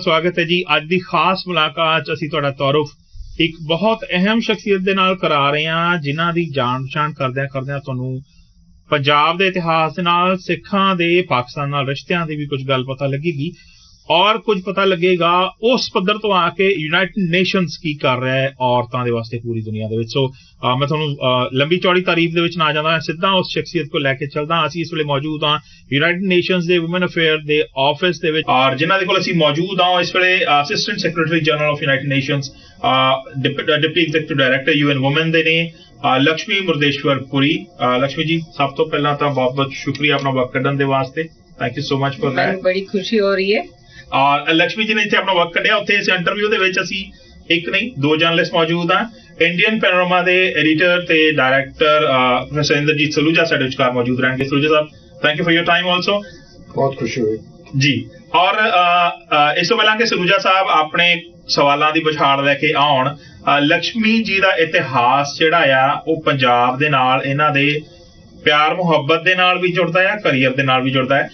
स्वागत है जी। ਅੱਜ ਦੀ ਖਾਸ ਮੁਲਾਕਾਤ 'ਚ ਅਸੀਂ ਤੁਹਾਡਾ ਤਾਰੁਫ ਇੱਕ ਬਹੁਤ ਅਹਿਮ ਸ਼ਖਸੀਅਤ ਦੇ ਨਾਲ ਕਰਾ ਰਹੇ ਹਾਂ, ਜਿਨ੍ਹਾਂ ਦੀ ਜਾਣ ਪਛਾਣ ਕਰਦਿਆਂ ਤੁਹਾਨੂੰ ਪੰਜਾਬ ਦੇ ਇਤਿਹਾਸ ਦੇ ਨਾਲ, ਸਿੱਖਾਂ ਦੇ ਪਾਕਿਸਤਾਨ ਨਾਲ ਰਿਸ਼ਤਿਆਂ ਦੀ ਵੀ ਕੁਝ ਗੱਲ ਪਤਾ ਲੱਗੇਗੀ ਔਰ ਕੁਝ ਪਤਾ ਲੱਗੇਗਾ ਉਸ ਪੱਧਰ ਤੋਂ ਆ ਕੇ ਯੂਨਾਈਟਿਡ ਨੇਸ਼ਨਸ ਕੀ ਕਰ ਰਿਹਾ ਹੈ ਔਰਤਾਂ ਦੇ ਵਾਸਤੇ ਪੂਰੀ ਦੁਨੀਆ ਦੇ ਵਿੱਚ। ਸੋ ਮੈਂ ਤੁਹਾਨੂੰ ਲੰਬੀ ਚੌੜੀ ਤਾਰੀਫ ਦੇ ਵਿੱਚ ਨਾ ਜਾਂਦਾ, ਸਿੱਧਾ ਉਸ ਸ਼ਖਸੀਅਤ ਕੋਲ ਲੈ ਕੇ ਚੱਲਦਾ। ਅਸੀਂ ਇਸ ਵੇਲੇ ਮੌਜੂਦ ਹਾਂ ਯੂਨਾਈਟਿਡ ਨੇਸ਼ਨਸ ਦੇ ਵੂਮਨ ਅਫੇਅਰ ਦੇ ਆਫਿਸ ਦੇ ਵਿੱਚ ਔਰ ਜਿਨ੍ਹਾਂ ਦੇ ਕੋਲ ਅਸੀਂ ਮੌਜੂਦ ਹਾਂ ਇਸ ਵੇਲੇ assistant secretary general of United nations, deputy executive director UN woman ਦੇ ਨੇ ਲక్ష్ਮੀ ਮੁਰਦੇਸ਼ਵਰ ਪੁਰੀ। ਲక్ష్ਮੀ ਜੀ, ਸਭ ਤੋਂ ਪਹਿਲਾਂ ਤਾਂ ਬਹੁਤ ਬਹੁਤ ਸ਼ੁਕਰੀਆ ਆਪਣਾ ਵਕਤ ਕੱਢਣ ਦੇ ਵਾਸਤੇ। Thank you so much for that. ਬੜੀ ਖੁਸ਼ੀ ਹੋ ਰਹੀ ਹੈ। ਔਰ ਲక్ష్ਮੀ ਜੀ ਨੇ ਇੱਥੇ ਆਪਣਾ ਵਕਤ ਕੱਢਿਆ। ਉੱਥੇ ਇਸ ਇੰਟਰਵਿਊ ਦੇ ਵਿੱਚ ਅਸੀਂ ਇੱਕ ਨਹੀਂ ਦੋ ਜਰਨਲਿਸਟ ਮੌਜੂਦ ਹਾਂ। ਇੰਡੀਅਨ ਪੈਨੋਰਾਮਾ ਦੇ ਐਡੀਟਰ ਤੇ ਡਾਇਰੈਕਟਰ ਪ੍ਰੋਫੈਸਰ ਇੰਦਰਜੀਤ ਸਲੂਜਾ ਸਾਡੇ ਵਿਚਕਾਰ ਮੌਜੂਦ ਰਹਿਣਗੇ। ਸਲੂਜਾ ਸਾਹਿਬ, thank you for your time also. ਬਹੁਤ ਖੁਸ਼ੀ ਹੋਈ ਜੀ। ਔਰ ਇਸ ਤੋਂ ਪਹਿਲਾਂ ਕਿ ਸਲੂਜਾ ਸਾਹਿਬ ਆਪਣੇ ਸਵਾਲਾਂ ਦੀ ਬੁਛਾੜ ਲੈ ਕੇ ਆਉਣ, ਲక్ష్ਮੀ ਜੀ ਦਾ ਇਤਿਹਾਸ ਜਿਹੜਾ ਆ ਉਹ ਪੰਜਾਬ ਦੇ ਨਾਲ, ਇਹਨਾਂ ਦੇ ਪਿਆਰ ਮੁਹੱਬਤ ਦੇ ਨਾਲ ਵੀ ਜੁੜਦਾ ਆ, ਕਰੀਅਰ ਦੇ ਨਾਲ ਵੀ ਜੁੜਦਾ ਹੈ।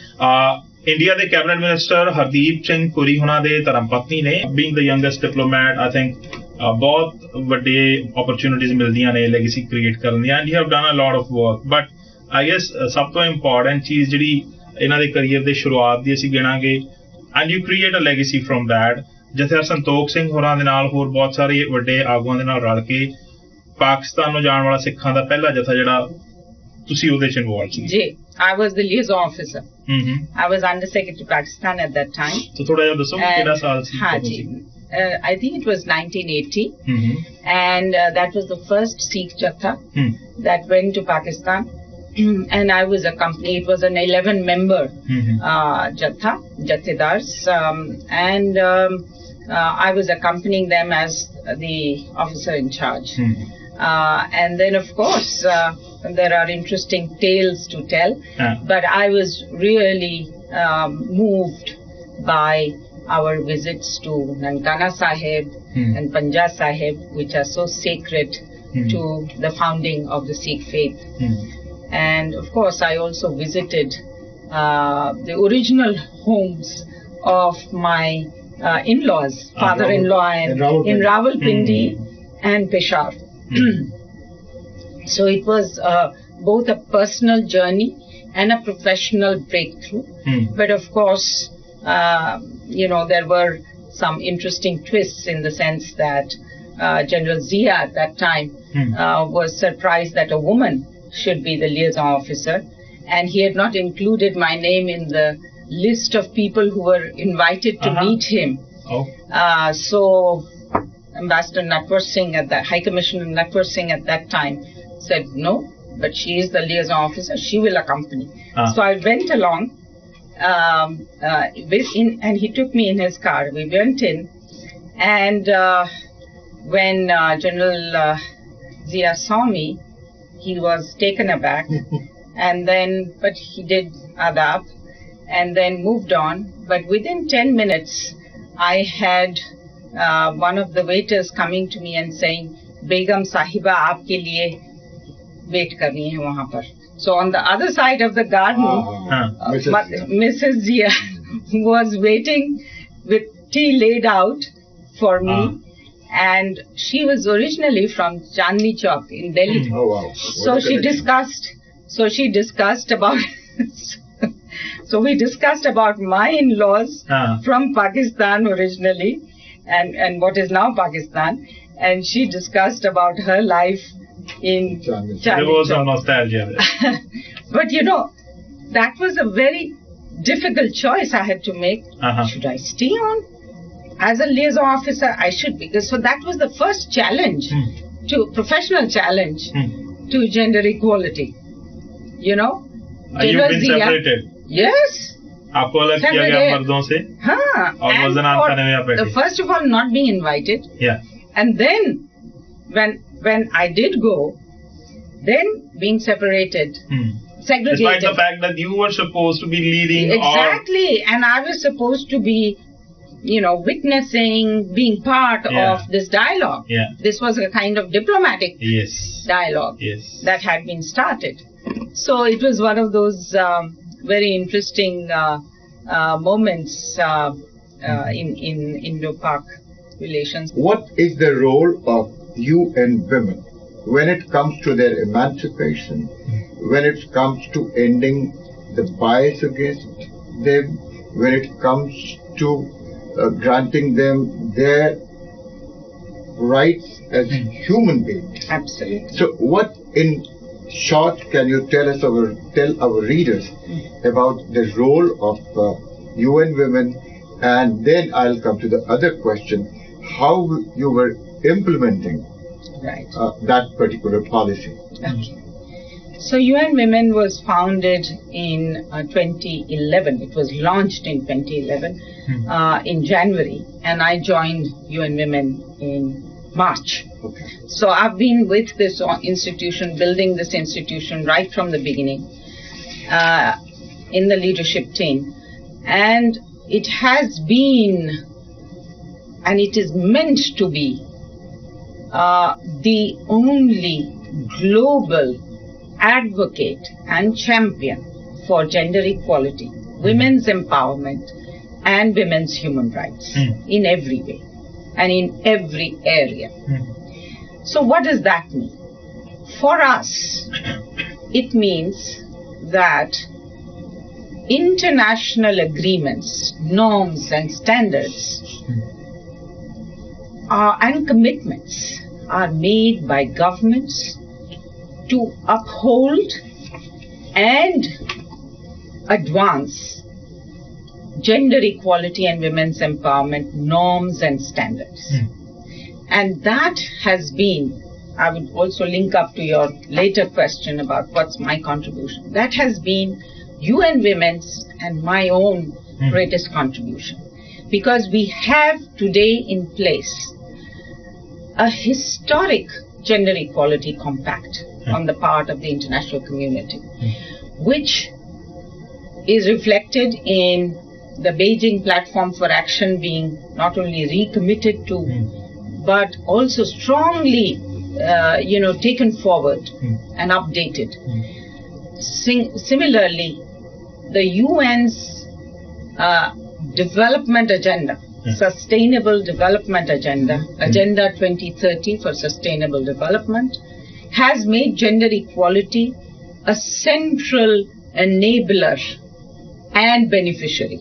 ਇੰਡੀਆ ਦੇ ਕੈਬਨਿਟ ਮਿਨਿਸਟਰ ਹਰਦੀਪ ਸਿੰਘ ਪੁਰੀ ਉਹਨਾਂ ਦੇ ਧਰਮ ਪਤਨੀ ਨੇ। Being the youngest diplomat, I think ਬਹੁਤ ਵੱਡੇ ਓਪਰਚੁਨਿਟੀਜ਼ ਮਿਲਦੀਆਂ ਨੇ ਲੈਗੇਸੀ ਕ੍ਰੀਏਟ ਕਰਨ ਦੀਆਂ। And you have done a lot of work, but I guess ਸਭ ਤੋਂ ਇੰਪੋਰਟੈਂਟ ਚੀਜ਼ ਜਿਹੜੀ ਇਹਨਾਂ ਦੇ ਕਰੀਅਰ ਦੇ ਸ਼ੁਰੂਆਤ ਦੀ ਅਸੀਂ ਗਿਣਾਂਗੇ, and you create a legacy from that. Jathedar Santokh Singh ਹੋਰਾਂ ਦੇ ਨਾਲ, ਹੋਰ ਬਹੁਤ ਸਾਰੇ ਵੱਡੇ ਆਗੂਆਂ ਦੇ ਨਾਲ ਰਲ ਕੇ ਪਾਕਿਸਤਾਨ ਨੂੰ ਜਾਣ ਵਾਲਾ ਸਿੱਖਾਂ ਦਾ ਪਹਿਲਾ ਜਥਾ ਜਿਹੜਾ ਤੁਸੀਂ ਉਹਦੇ 'ਚ ਇਨਵੋਲਵ ਸੀ। ਜੀ, I was the liaison officer. I was Under Secretary Pakistan at that time. So ਥੋੜਾ ਜਿਹਾ ਦੱਸੋ ਕਿਹੜਾ ਸਾਲ ਸੀ? हाँ जी, I think it was 1980, and that was the first Sikh Jatha that went to Pakistan, and I was accompanied. It was an 11-member Jatha, Jathedars, and I was accompanying them as the officer in charge. And then, of course, there are interesting tales to tell, but I was really moved by our visits to Nankana Sahib and Panja Sahib, which are so sacred to the founding of the Sikh faith. And of course, I also visited the original homes of my in-laws, father-in-law, in Rawalpindi and Peshawar. So it was both a personal journey and a professional breakthrough. But of course, there were some interesting twists in the sense that General Zia at that time was surprised that a woman should be the liaison officer, and he had not included my name in the list of people who were invited to meet him. So Ambassador Natwar Singh, High Commissioner Natwar Singh at that time, said no, but she is the liaison officer, she will accompany. So I went along and he took me in his car. We went in, and when General Zia saw me, he was taken aback, and then, but he did adab and then moved on. But within 10 minutes, I had one of the waiters coming to me and saying, Begum Sahiba, aapke liye wait kar rahi hai wahan par. So on the other side of the garden, Mrs. Zia was waiting with tea laid out for me, and she was originally from Chandni Chowk in Delhi. So she discussed about so we discussed about my in-laws from Pakistan originally, and what is now Pakistan, and she discussed about her life in Chandni. There was some nostalgia there. But that was a very difficult choice I had to make. Should I stay on as a liaison officer? I should, because so that was the first challenge, professional challenge to gender equality. You've been separated. Yes. आपको अलग किया गया मर्दों से। हाँ, और वजनान खाने में आप बैठे। First of all, not being invited. Yeah. And then, when I did go, then being separated, segregated. Despite the fact that you were supposed to be leading. Exactly, and I was supposed to be, witnessing, being part of this dialogue. Yeah. This was a kind of diplomatic dialogue that had been started. So it was one of those very interesting moments in Indo-Pak relations. What is the role of UN women when it comes to their emancipation, when it comes to ending the bias against them, when it comes to granting them their rights as human beings? Absolutely. So what, in short, can you tell our readers about the role of UN women? And then I'll come to the other question, how you were implementing that particular policy. Okay. So UN Women was founded in 2011. It was launched in 2011 in January, and I joined UN Women in March. Okay. So I've been with this institution, building this institution right from the beginning in the leadership team. And it has been, and it is meant to be, the only global advocate and champion for gender equality, women's empowerment, and women's human rights in every way and in every area. So what does that mean? For us, it means that international agreements, norms and standards and commitments are made by governments to uphold and advance gender equality and women's empowerment norms and standards. And that has been, I would also link up to your later question about what's my contribution. That has been UN Women's and my own greatest contribution. Because we have today in place a historic gender equality compact on the part of the international community, which is reflected in the Beijing Platform for Action being not only recommitted to, but also strongly, taken forward and updated. Similarly, the UN's development agenda, Sustainable Development Agenda, Agenda 2030 for Sustainable Development, has made gender equality a central enabler and beneficiary.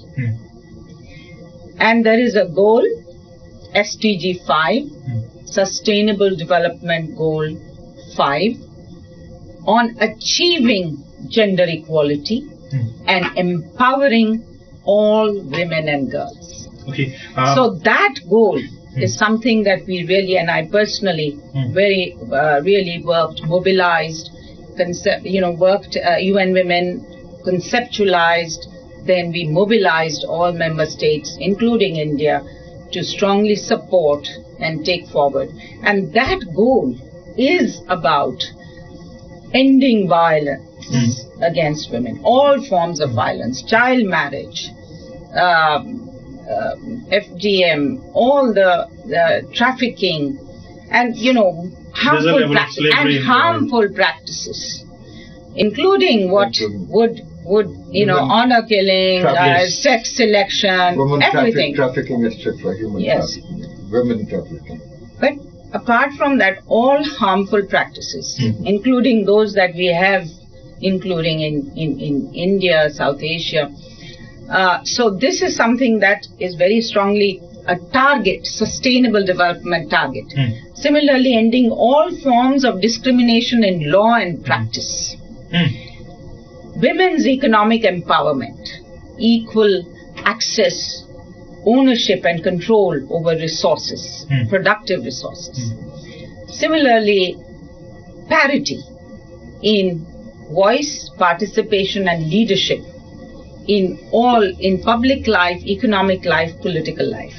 And there is a goal, SDG 5, Sustainable Development Goal 5, on achieving gender equality and empowering all women and girls. Okay. So that goal is something that we really, and I personally really worked, mobilized, UN Women conceptualized, then we mobilized all member states, including India, to strongly support and take forward. And that goal is about ending violence against women, all forms of violence, child marriage, FGM, all the trafficking, and harmful practices, including what would honor killing, sex selection, women everything. Trafficking, etc. Human trafficking, women trafficking. But apart from that, all harmful practices, including those that we have, including in India, South Asia. So this is something that is very strongly a target, sustainable development target. Similarly, ending all forms of discrimination in law and practice. Women's economic empowerment, equal access, ownership and control over resources, productive resources. Similarly, parity in voice, participation and leadership in public life, economic life, political life.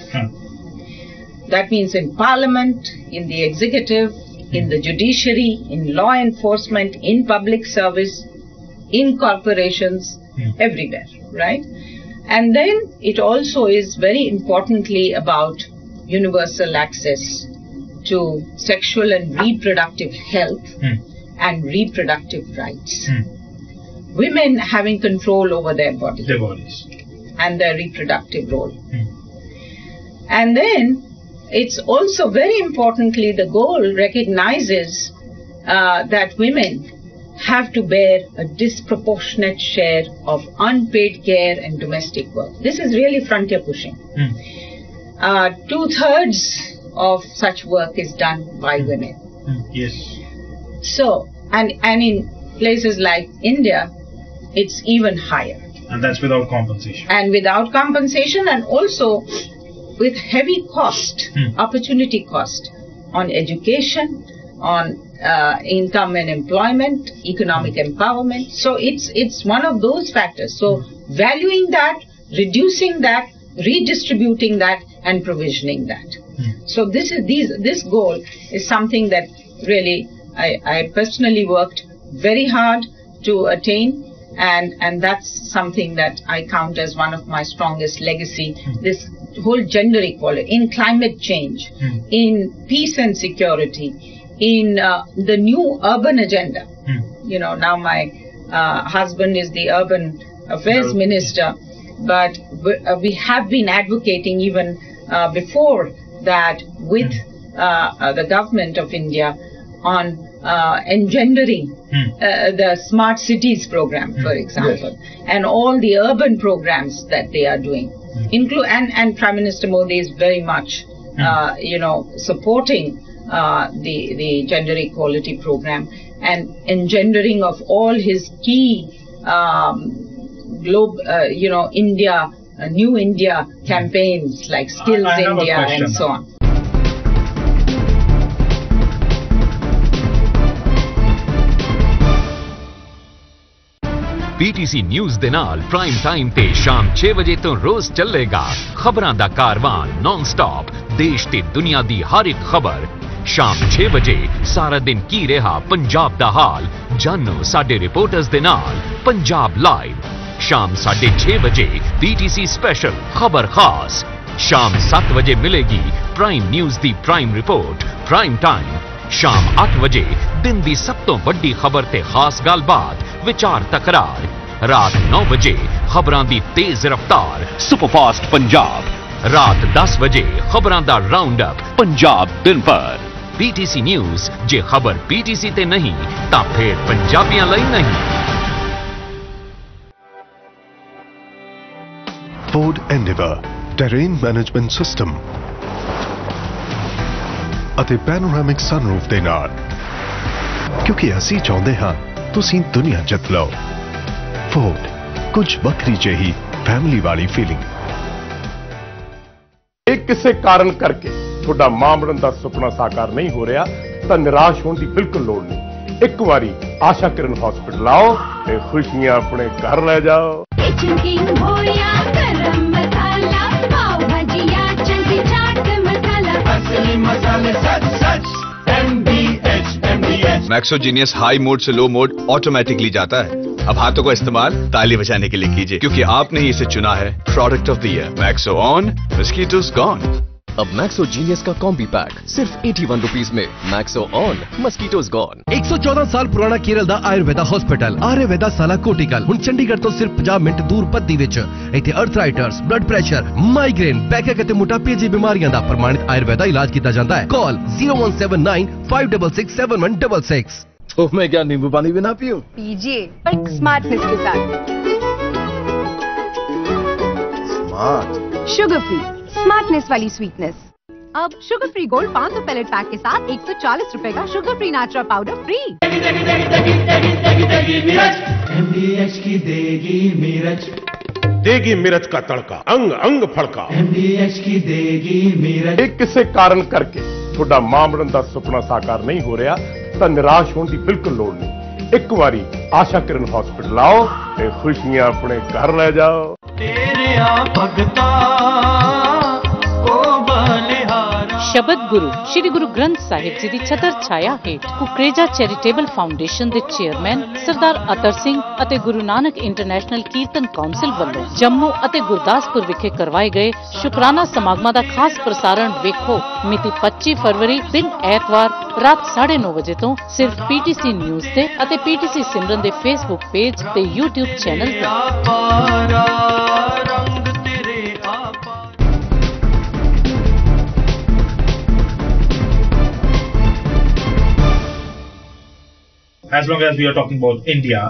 That means in parliament, in the executive, in the judiciary, in law enforcement, in public service, in corporations, everywhere, right? And then it also is very importantly about universal access to sexual and reproductive health and reproductive rights. Women having control over their bodies. Their bodies. And their reproductive role. And then it's also very importantly, the goal recognizes that women have to bear a disproportionate share of unpaid care and domestic work. This is really frontier pushing. 2/3 of such work is done by women. Yes. So, and in places like India, it's even higher. And that's without compensation. And without compensation, and also with heavy cost, opportunity cost on education, on income and employment, economic empowerment. So it's one of those factors. So valuing that, reducing that, redistributing that, and provisioning that. So this goal is something that really I personally worked very hard to attain, and that's something that I count as one of my strongest legacy. This whole gender equality in climate change, in peace and security, in the new urban agenda. You know, now my husband is the urban affairs minister, but we have been advocating even before that with the government of India on engendering the smart cities program, for example, and all the urban programs that they are doing. And Prime Minister Modi is very much, supporting the gender equality program and engendering of all his key India, New India campaigns like Skills India and so on. PTC news ਦੇ ਨਾਲ prime time ਤੇ ਸ਼ਾਮ 6 ਵਜੇ ਤੋਂ ਰੋਜ਼ ਚੱਲੇਗਾ ਖਬਰਾਂ ਦਾ ਕਾਰਵਾਨ non stop ਦੇਸ਼ ਤੇ ਦੁਨੀਆ ਦੀ ਹਰ ਇੱਕ ਖਬਰ ਸ਼ਾਮ 6 ਵਜੇ ਸਾਰਾ ਦਿਨ ਕੀ ਰਿਹਾ ਪੰਜਾਬ ਦਾ ਹਾਲ ਜਾਣੋ ਸਾਡੇ ਰਿਪੋਰਟਰਸ ਦੇ ਨਾਲ ਪੰਜਾਬ ਲਾਈਵ ਸ਼ਾਮ 6:30 ਵਜੇ PTC ਸਪੈਸ਼ਲ ਖਬਰ ਖਾਸ ਸ਼ਾਮ 7 ਵਜੇ ਮਿਲੇਗੀ ਪ੍ਰਾਈਮ ਨਿਊਜ਼ ਦੀ ਪ੍ਰਾਈਮ ਰਿਪੋਰਟ ਪ੍ਰਾਈਮ ਟਾਈਮ ਸ਼ਾਮ 8 ਵਜੇ ਦਿਨ ਦੀ ਸਭ ਤੋਂ ਵੱਡੀ ਖਬਰ ਤੇ ਖਾਸ ਗੱਲਬਾਤ ਵਿਚਾਰ ਤਕਰਾਰ ਰਾਤ 9 ਵਜੇ ਖਬਰਾਂ ਦੀ ਤੇਜ਼ ਰਫ਼ਤਾਰ ਸੁਪਰਫਾਸਟ ਪੰਜਾਬ ਰਾਤ 10 ਵਜੇ ਖਬਰਾਂ ਦਾ ਰਾਉਂਡ ਅਪ ਪੰਜਾਬ ਦਿਨ ਭਰ PTC ਨਿਊਜ਼ ਜੇ ਖਬਰ PTC ਤੇ ਨਹੀਂ ਤਾਂ ਫਿਰ ਪੰਜਾਬੀਆਂ ਲਈ ਨਹੀਂ Ford Endeavour Terrain Management System ਅਤੇ ਪੈਨੋਰਾਮਿਕ ਸਨਰੂਫ ਦੇ ਨਾਲ ਕਿਉਂਕਿ ਅਸੀਂ ਚਾਹੁੰਦੇ ਹਾਂ ਤੁਸੀਂ ਦੁਨੀਆ ਜਿੱਤ ਲਓ ਫੋਰਡ ਕੁਝ ਵੱਖਰੀ ਜਿਹੀ ਫੈਮਿਲੀ ਵਾਲੀ ਫੀਲਿੰਗ ਇਹ ਕਿਸੇ ਕਾਰਨ ਕਰਕੇ ਤੁਹਾਡਾ ਮਾਂ ਬਣਨ ਦਾ ਸੁਪਨਾ ਸਾਕਾਰ ਨਹੀਂ ਹੋ ਰਿਹਾ ਤਾਂ ਨਿਰਾਸ਼ ਹੋਣ ਦੀ ਬਿਲਕੁਲ ਲੋੜ ਨਹੀਂ ਇੱਕ ਵਾਰੀ ਆਸ਼ਾ ਕਿਰਨ ਹਸਪੀਟਲ ਆਓ ਤੇ ਖੁਸ਼ੀਆਂ ਆਪਣੇ ਘਰ ਲੈ ਜਾਓ मैक्सोजीनियस हाई मोड से लो मोड ऑटोमेटिकली जाता है अब हाथों का इस्तेमाल ताली बजाने के लिए कीजिए क्योंकि आपने ही इसे चुना है product of the year Maxo on mosquitoes gone अब मैक्सोजीनियस का कॉम्बी पैक सिर्फ 81 रुपीस में मैक्सो ऑन मस्कीटोज गॉन 114 साल पुराना केरल दा आयुर्वेदा हॉस्पिटल आयुर्वेदा साला कोटिकल हुण चंडीगढ़ तो सिर्फ 50 मिनट दूर पद्दी विच इत्थे अर्थराइटर्स ब्लड प्रेशर माइग्रेन बैकएक ते मोटापे जी बीमारियां दा प्रमाणित आयुर्वेदा इलाज किया जाता है कॉल 0179 566 7166 तो मैं क्या नींबू पानी भी ना पीऊं पीजिए पर स्मार्टनेस के साथ स्मार्ट शुगर फ्री स्मार्टनेस वाली स्वीटनेस अब sugar free gold 500 pellet pack के साथ 140 रुपए का sugar free natural powder free MDH की देगी मिर्च का तड़का अंग अंग फड़का MDH की देगी मिर्च ਇਹ ਕਿਸੇ ਕਾਰਨ ਕਰਕੇ ਤੁਹਾਡਾ ਮਾਂ ਬਣਨ ਦਾ ਸੁਪਨਾ ਸਾਕਾਰ ਨਹੀਂ ਹੋ ਰਿਹਾ ਤਾਂ ਨਿਰਾਸ਼ ਹੋਣ ਦੀ ਬਿਲਕੁਲ ਲੋੜ ਨਹੀਂ ਇੱਕ ਵਾਰੀ ਆਸ਼ਾ ਕਿਰਨ ਹਸਪੀਟਲ ਆਓ ਤੇ ਖੁਸ਼ੀਆਂ ਆਪਣੇ ਘਰ ਲੈ ਜਾਓ ਤੇਰੇ ਆ ਭਗਤਾ ਸ਼ਬਦ ਗੁਰੂ ਸ਼੍ਰੀ ਗੁਰੂ ਗ੍ਰੰਥ ਸਾਹਿਬ ਜੀ ਦੀ ਛਤਰ ਛਾਇਆ ਹੇਠ ਕੁਕਰੇਜਾ ਚੈਰੀਟੇਬਲ ਫਾਊਂਡੇਸ਼ਨ ਦੇ ਚੇਅਰਮੈਨ ਸਰਦਾਰ ਅਤਰ ਸਿੰਘ ਅਤੇ ਗੁਰੂ ਨਾਨਕ ਇੰਟਰਨੈਸ਼ਨਲ ਕੀਰਤਨ ਕਾਉਂਸਿਲ ਵੱਲੋਂ ਜੰਮੂ ਅਤੇ ਗੁਰਦਾਸਪੁਰ ਵਿਖੇ ਕਰਵਾਏ ਗਏ ਸ਼ੁਕਰਾਨਾ ਸਮਾਗਮਾਂ ਦਾ ਖਾਸ ਪ੍ਰਸਾਰਣ ਵੇਖੋ ਮਿਤੀ 25 ਫਰਵਰੀ ਦਿਨ ਐਤਵਾਰ ਰਾਤ 9:30 ਵਜੇ ਤੋਂ ਸਿਰਫ PTC ਨਿਊਜ਼ ਤੇ ਅਤੇ PTC ਸਿਮਰਨ ਦੇ ਫੇਸਬੁੱਕ ਪੇਜ ਤੇ YouTube ਚੈਨਲ ਤੇ as long as we are talking about India,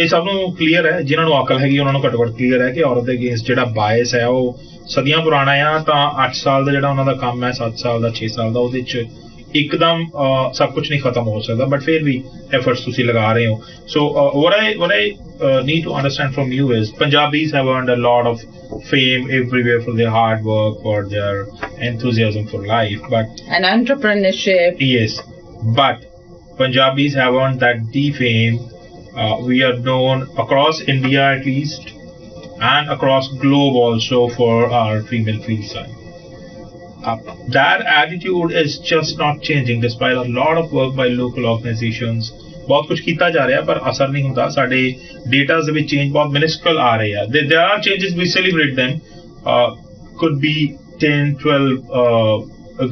ਇਹ ਸਭ ਨੂੰ ਕਲੀਅਰ ਹੈ, ਜਿਨ੍ਹਾਂ ਨੂੰ ਅਕਲ ਹੈਗੀ ਉਹਨਾਂ ਨੂੰ ਘੱਟੋ ਘੱਟ ਕਲੀਅਰ ਹੈ ਕਿ ਔਰਤ ਦੇ ਅਗੇਂਸਟ ਜਿਹੜਾ ਬਾਇਸ ਹੈ ਉਹ ਸਦੀਆਂ ਪੁਰਾਣਾ ਆ। ਤਾਂ 8 ਸਾਲ ਦਾ ਜਿਹੜਾ ਉਹਨਾਂ ਦਾ ਕੰਮ ਹੈ, 7 ਸਾਲ ਦਾ, 6 ਸਾਲ ਦਾ, ਉਹਦੇ 'ਚ ਇੱਕਦਮ ਸਭ ਕੁਝ ਨਹੀਂ ਖਤਮ ਹੋ ਸਕਦਾ, ਬਟ ਫਿਰ ਵੀ ਐਫਰਟਸ ਤੁਸੀਂ ਲਗਾ ਰਹੇ ਹੋ। ਸੋ what I need to understand from you is Punjabis have earned a lot of fame everywhere for their hard work, for their enthusiasm for life, but and entrepreneurship. Yes, but Punjabis have earned that deep fame. We are known across India at least, and across globe also for our female field side. That attitude is just not changing despite a lot of work by local organizations. बहुत कुछ किया जा रहा है पर असर नहीं होता। साडे डेटास दे विच चेंज बहुत मिनिस्कल आ रहे हैं। There are changes, we celebrate them. Could be 10, 12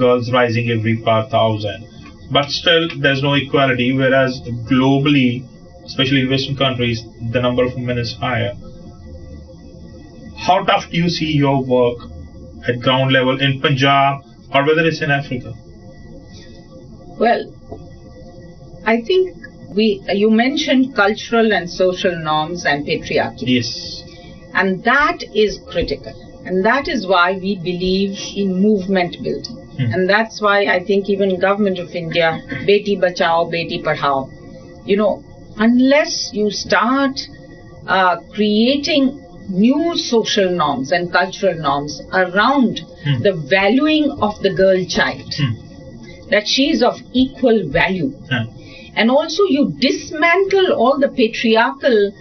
girls rising every per 1,000, but still there's no equality. Whereas globally, especially in Western countries, the number of women is higher. How tough do you see your work at ground level in Punjab, or whether it's in Africa? Well, I think you mentioned cultural and social norms and patriarchy. Yes. And that is critical. And that is why we believe in movement building. And that's why I think even Government of India, Beti Bachao, Beti Padhao, you know, unless you start creating new social norms and cultural norms around the valuing of the girl child, that she is of equal value. And also you dismantle all the patriarchal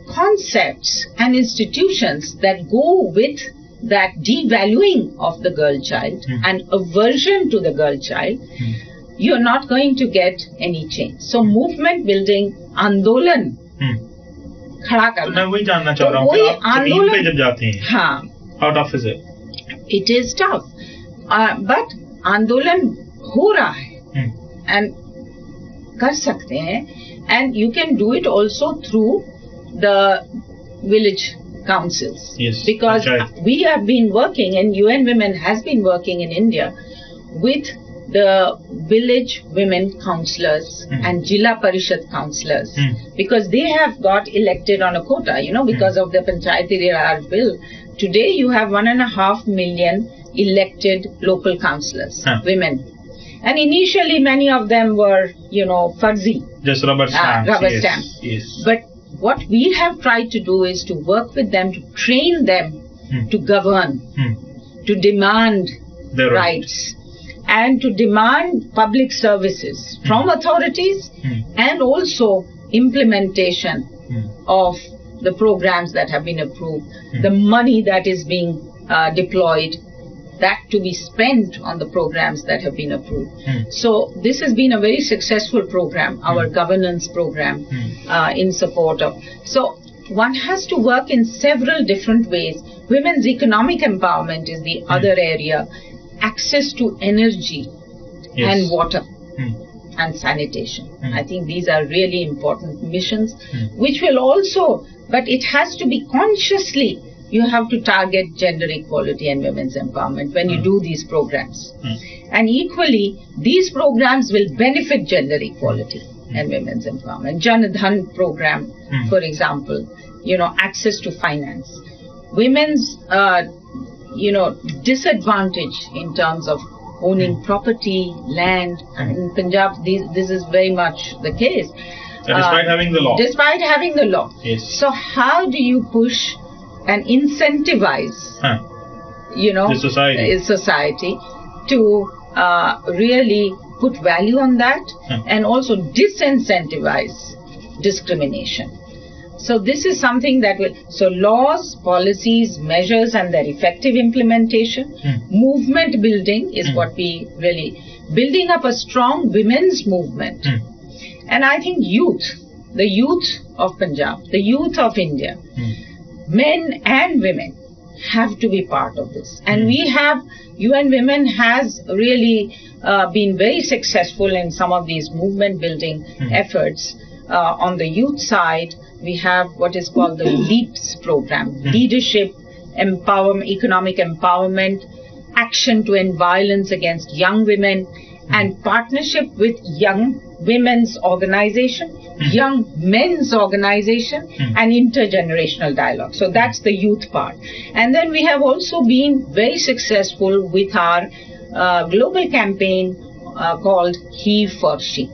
concepts and institutions that go with that devaluing of the girl child and aversion to the girl child, you're not going to get any change. So movement building, आंदोलन खड़ा करना। मैं वही जानना चाह रहा हूँ कि आप जमीन पे जब जाते हैं, हाँ, how tough is it? It is tough, but आंदोलन हो रहा है and कर सकते हैं, and you can do it also through the village councils. Yes, because we have been working, and UN Women has been working in India with the village women councillors and Jilla Parishad councillors, because they have got elected on a quota, you know, because of the Panchayati Raj bill. Today you have 1.5 million elected local councillors, women. And initially many of them were, you know, fuzzy. Just rubber stamps. Rubber yes, stamps. Yes. But what we have tried to do is to work with them, to train them to govern, to demand their rights, and to demand public services from authorities, and also implementation of the programs that have been approved, the money that is being deployed, that to be spent on the programs that have been approved. So this has been a very successful program, our governance program, in support of. So one has to work in several different ways. Women's economic empowerment is the other area. Access to energy and water and sanitation. I think these are really important missions, which will also, but it has to be consciously. You have to target gender equality and women's empowerment when you do these programs. And equally, these programs will benefit gender equality and women's empowerment. Jan Dhan program, for example, you know, access to finance. Women's, you know, disadvantage in terms of owning property, land. In Punjab, this is very much the case. Despite having the law. Despite having the law. Yes. So how do you push and incentivize, you know, the society to really put value on that, and also disincentivize discrimination. So this is something that will, so laws, policies, measures and their effective implementation, movement building is what we really, building up a strong women's movement. And I think youth, the youth of Punjab, the youth of India, men and women have to be part of this. And we have, UN Women has really been very successful in some of these movement building efforts. On the youth side, we have what is called the LEAPS program, leadership, empowerment, economic empowerment, action to end violence against young women, and partnership with young women's organization, young men's organization, and intergenerational dialogue. So that's the youth part. And then we have also been very successful with our global campaign called He for She.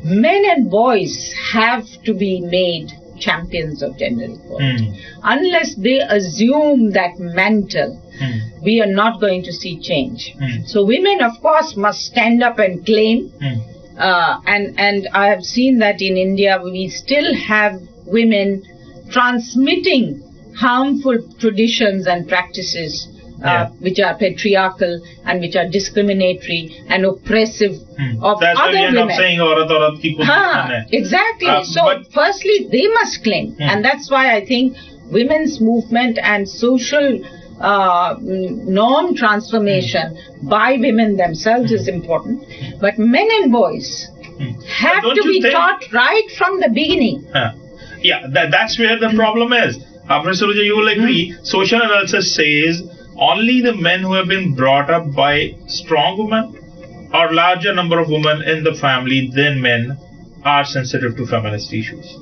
Men and boys have to be made champions of gender equality. Unless they assume that mantle, we are not going to see change. So women, of course, must stand up and claim. And I have seen that in India we still have women transmitting harmful traditions and practices which are patriarchal and which are discriminatory and oppressive of That's other why we end up women. saying aurat ki position hai. Exactly. So but- firstly, they must claim, and that's why I think women's movement and social norm transformation by women themselves is important. But men and boys have Don't to you be think- taught right from the beginning. Yeah, that's where the problem is. Professor Suruja, you will agree, social analysis says only the men who have been brought up by strong women or larger number of women in the family than men are sensitive to feminist issues.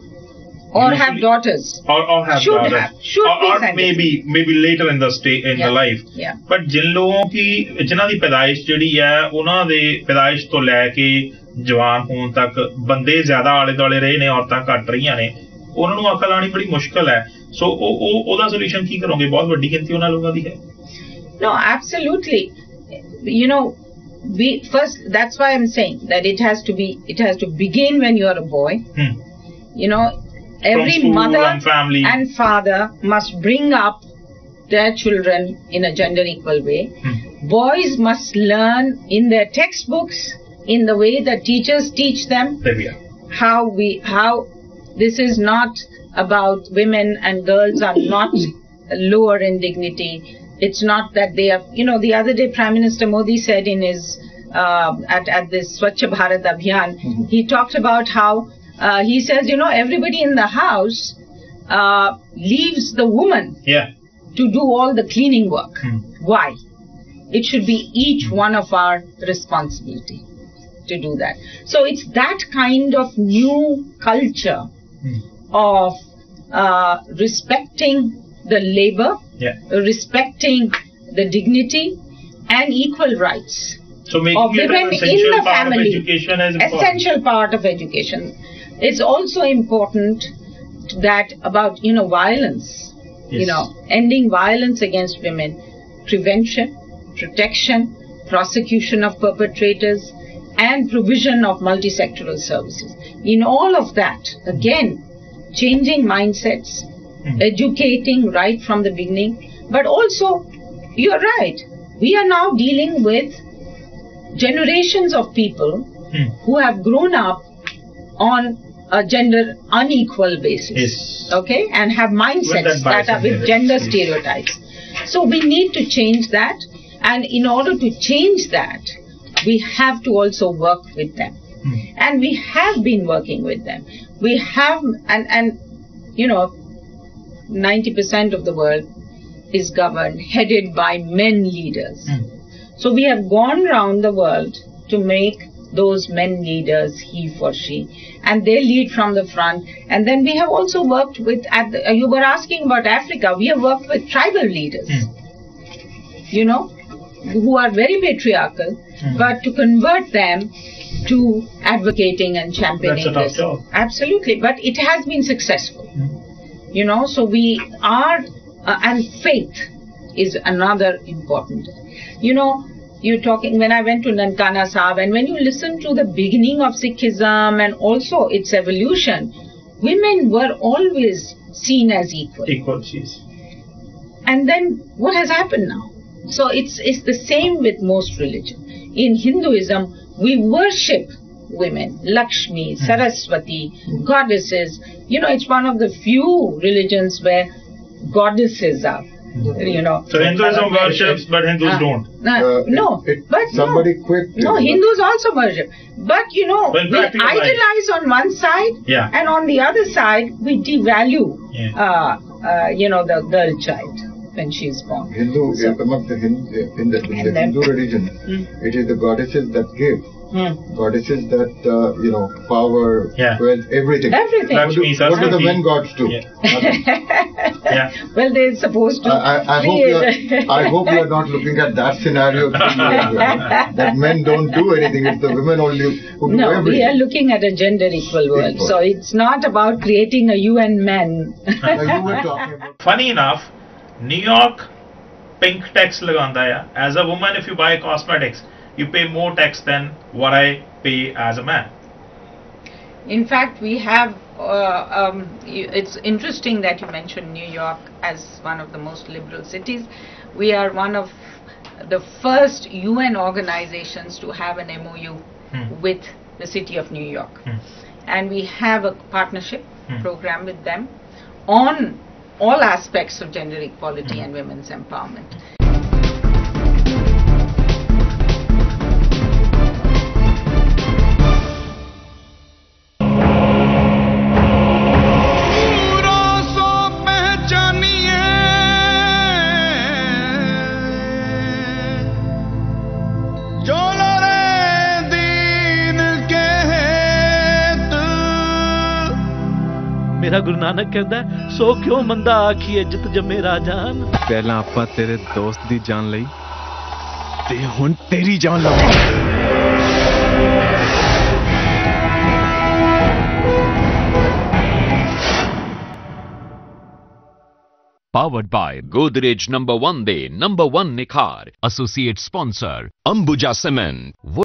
Or have daughters. Or have Should daughters. have. Should be or sensitive. maybe later in the the life. Yeah. But जिन्हां दी पैदाइश जिहड़ी है उन्हां दे पैदाइश तो लैके जवान होण तक बंदे ज्यादा आले दुआले रहे ने औरतां घट रहीआं ने उन्हां नूं अकल आनी बड़ी मुश्किल है सो ਉਹਦਾ ਸੋਲੂਸ਼ਨ ਕੀ ਕਰੋਗੇ ਬਹੁਤ ਵੱਡੀ ਗਿਣਤੀ ਉਹਨਾਂ ਲੋਕਾਂ ਦੀ ਹੈ No, absolutely. You know, that's why I'm saying that it has to begin when you're a boy. You know, every school mother and family. and father must bring up their children in a gender equal way. Boys must learn in their textbooks, in the way that teachers teach them, There we are. how this is not about women and girls are not lower in dignity. It's not that they are, you know, the other day Prime Minister Modi said in his, at this Swachh Bharat Abhiyan, he talked about how, he says, you know, everybody in the house leaves the woman to do all the cleaning work. Why? It should be each one of our responsibility to do that. So it's that kind of new culture of respecting the labor, respecting the dignity and equal rights So making of it an women in essential the part family. of education is important. Essential part of education. It's also important that about, you know, violence, you know, ending violence against women, prevention, protection, prosecution of perpetrators, and provision of multi-sectoral services. In all of that, again, changing mindsets, educating right from the beginning, but also, you're right, we are now dealing with generations of people who have grown up on a gender unequal basis, okay, and have mindsets that are with gender stereotypes. So we need to change that, and in order to change that, we have to also work with them. And we have been working with them. We have, and you know, 90% of the world is governed, headed by men leaders. So we have gone around the world to make those men leaders he for she, and they lead from the front. And then we have also worked with, you were asking about Africa, we have worked with tribal leaders, you know, who are very patriarchal, but to convert them to advocating and championing That's a tough this. job. Absolutely, but it has been successful. You know, so we are, and faith is another important. You know, you're talking, when I went to Nankana Sahib, and when you listen to the beginning of Sikhism and also its evolution, women were always seen as equal. Equal, yes. And then what has happened now? So it's the same with most religion. In Hinduism, we worship women, Lakshmi, Saraswati, goddesses. You know, it's one of the few religions where goddesses are, you know. So Hinduism worships, but Hindus don't. Somebody quit. No, Hindus also worship. But, you know, Well, we practical idolize on one side, and on the other side, we devalue, you know, the girl child when she is born. Among the in the Hindu religion, it is the goddesses that give. goddesses that, power, wealth, everything. Everything. What do the men gods do? Well, they're supposed to. I hope you are not looking at that scenario that men don't do anything. It's the women only who do everything. We are looking at a gender equal world. So it's not about creating a UN men. You were talking about. Funny enough, New York pink tax laganda hai. As a woman, if you buy cosmetics, you pay more tax than what I pay as a man. In fact, we have, it's interesting that you mentioned New York as one of the most liberal cities. We are one of the first UN organizations to have an MOU with the city of New York. And we have a partnership program with them on all aspects of gender equality and women's empowerment. मेरा गुरु नानक कहता है सो क्यों मंदा आखी इज्जत जमे राजान पहला आपा तेरे दोस्त दी जान लई ते हुन तेरी जान लवा Powered by Godrej number 1 de number 1 Nikhar. Associate sponsor Ambuja Cement.